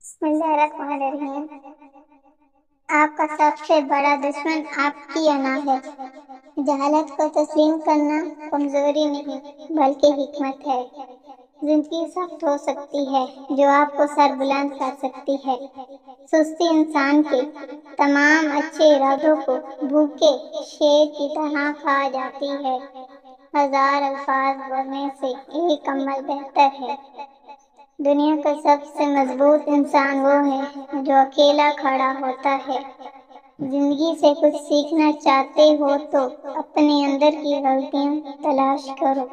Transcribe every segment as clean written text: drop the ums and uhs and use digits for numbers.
بسم اللہ الرحمن الرحیم۔ آپ کا سب سے بڑا دشمن آپ کی انا ہے۔ جہالت کو تسلیم کرنا کمزوری نہیں بلکہ حکمت ہے۔ زندگی سخت ہو سکتی ہے جو آپ کو سر بلند کر سکتی ہے۔ سستی انسان کے تمام اچھے ارادوں کو بھوکے شیر کی طرح کھا جاتی ہے۔ 1000 الفاظ بولنے سے ایک عمل بہتر ہے۔ دنیا کا سب سے مضبوط انسان وہ ہے جو اکیلا کھڑا ہوتا ہے۔ زندگی سے کچھ سیکھنا چاہتے ہو تو اپنے اندر کی غلطیاں تلاش کرو۔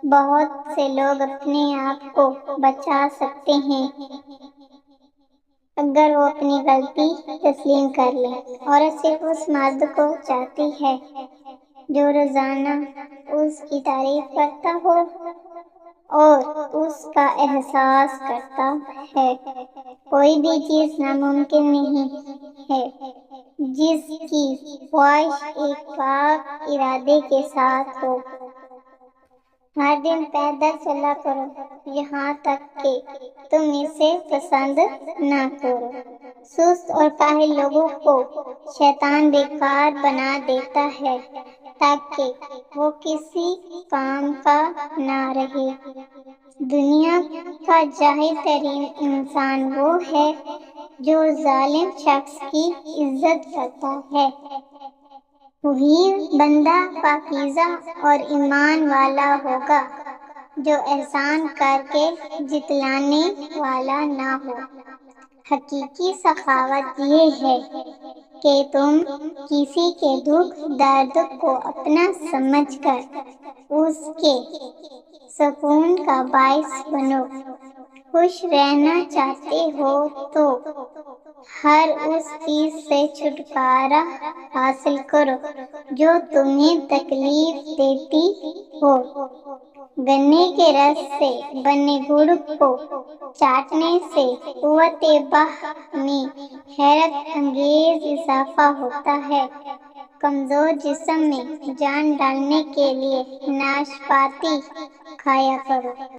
بہت سے لوگ اپنے آپ کو بچا سکتے ہیں اگر وہ اپنی غلطی تسلیم کر لیں۔ عورت صرف اس مرد کو چاہتی ہے جو روزانہ اس کی تعریف کرتا ہو اور اس کا احساس کرتا ہے۔ کوئی بھی چیز ناممکن نہیں ہے جس کی خواہش ایک پاک ارادے کے ساتھ ہو۔ ہر دن پیدل چلا کرو یہاں تک کہ تم اسے پسند نہ کرو۔ سست اور کاہل لوگوں کو شیطان بیکار بنا دیتا ہے تاکہ وہ کسی کام کا نہ رہے۔ دنیا کا جاہل ترین انسان وہ ہے جو ظالم شخص کی عزت کرتا ہے۔ وہی بندہ پاکیزہ اور ایمان والا ہوگا جو احسان کر کے جتلانے والا نہ ہو۔ حقیقی سخاوت یہ ہے کہ تم کسی کے دکھ درد کو اپنا سمجھ کر اس کے سکون کا باعث بنو۔ خوش رہنا چاہتے ہو تو ہر اس چیز سے چھٹکارا حاصل کرو جو تمہیں تکلیف دیتی ہو۔ گنے کے رس سے بنے گڑ کو چاٹنے سے قوت بح میں حیرت انگیز اضافہ ہوتا ہے۔ کمزور جسم میں جان ڈالنے کے لیے ناشپاتی کھایا کرو۔